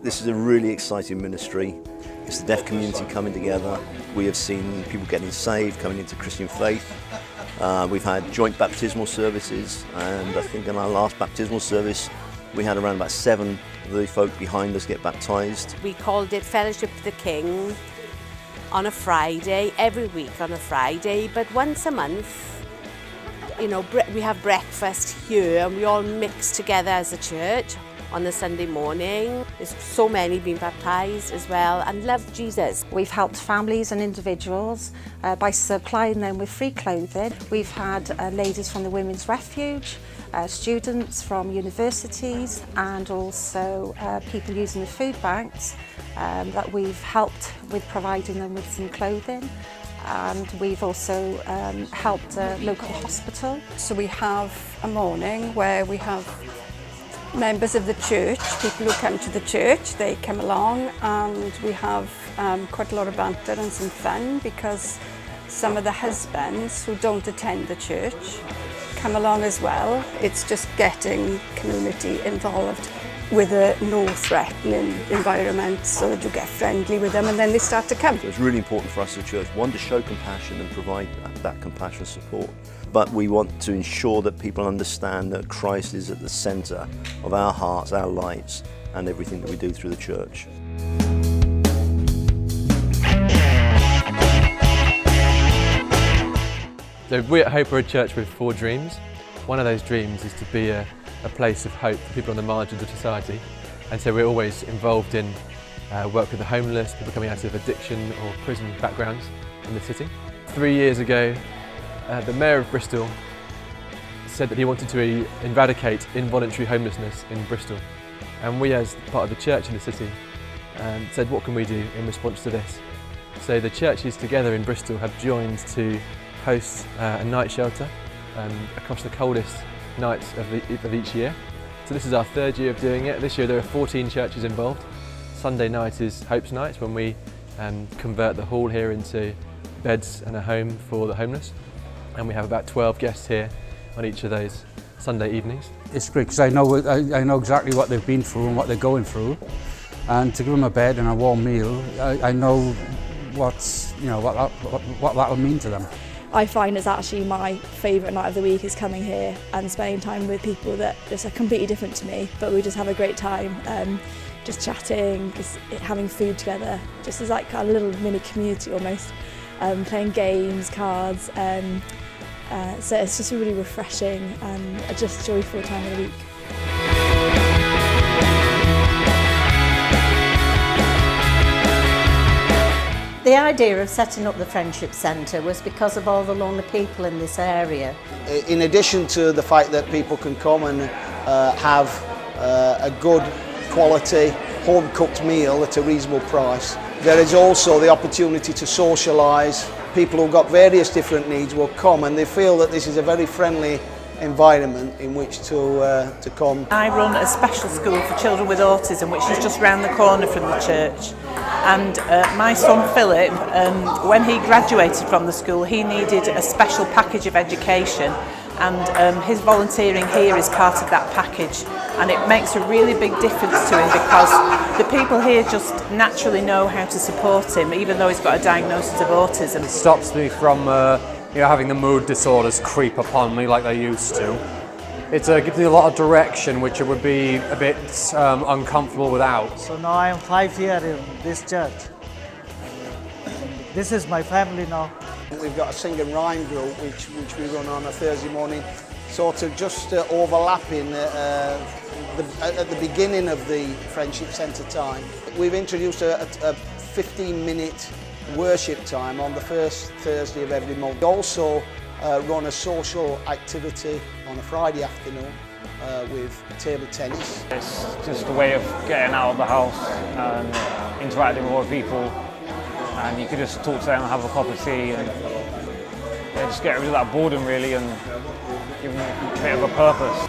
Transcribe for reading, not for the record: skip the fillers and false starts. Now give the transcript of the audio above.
This is a really exciting ministry. It's the deaf community coming together. We have seen people getting saved, coming into Christian faith. We've had joint baptismal services, and I think in our last baptismal service we had around about 7 of the folk behind us get baptised. We called it Fellowship of the King on a Friday, every week on a Friday, but once a month, you know, we have breakfast here and we all mix together as a church on the Sunday morning. There's so many being baptised as well and love Jesus. We've helped families and individuals by supplying them with free clothing. We've had ladies from the Women's Refuge, students from universities, and also people using the food banks that we've helped with providing them with some clothing. And we've also helped a local hospital. So we have a morning where we have members of the church, people who come to the church, they come along, and we have quite a lot of banter and some fun, because some of the husbands who don't attend the church come along as well. It's just getting community involved with a no threatening environment so that you get friendly with them and then they start to come. So it's really important for us as a church, one, to show compassion and provide that compassionate support. But we want to ensure that people understand that Christ is at the centre of our hearts, our lives, and everything that we do through the church. So we at Hope are a church with 4 dreams. One of those dreams is to be a place of hope for people on the margins of society. And so we're always involved in work with the homeless, people coming out of addiction or prison backgrounds in the city. 3 years ago, the Mayor of Bristol said that he wanted to eradicate involuntary homelessness in Bristol. And we, as part of the church in the city, said, what can we do in response to this? So the churches together in Bristol have joined to host a night shelter across the coldest nights of each year. So this is our 3rd year of doing it. This year there are 14 churches involved. Sunday night is Hope's Night, when we convert the hall here into beds and a home for the homeless. And we have about 12 guests here on each of those Sunday evenings. It's great because I know exactly what they've been through and what they're going through, and to give them a bed and a warm meal, I know what that will mean to them. I find it's actually my favourite night of the week is coming here and spending time with people that just are completely different to me, but we just have a great time, just chatting, just having food together, just as like a little mini community almost, playing games, cards, so it's just a really refreshing and a just joyful time of the week. The idea of setting up the Friendship Centre was because of all the lonely people in this area. In addition to the fact that people can come and have a good quality home-cooked meal at a reasonable price, there is also the opportunity to socialise. People who've got various different needs will come, and they feel that this is a very friendly environment in which to come. I run a special school for children with autism, which is just round the corner from the church. And my son Philip, when he graduated from the school, he needed a special package of education, and his volunteering here is part of that package, and it makes a really big difference to him because the people here just naturally know how to support him, even though he's got a diagnosis of autism. It stops me from having the mood disorders creep upon me like they used to. It gives me a lot of direction, which it would be a bit uncomfortable without. So now I am 5 years in this church. This is my family now. We've got a sing and rhyme group which we run on a Thursday morning, sort of just overlapping at the beginning of the Friendship Centre time. We've introduced a 15-minute worship time on the first Thursday of every month. We also run a social activity on a Friday afternoon with table tennis. It's just a way of getting out of the house and interacting with other people, and you could just talk to them and have a cup of tea and just get rid of that boredom really and give them a bit of a purpose.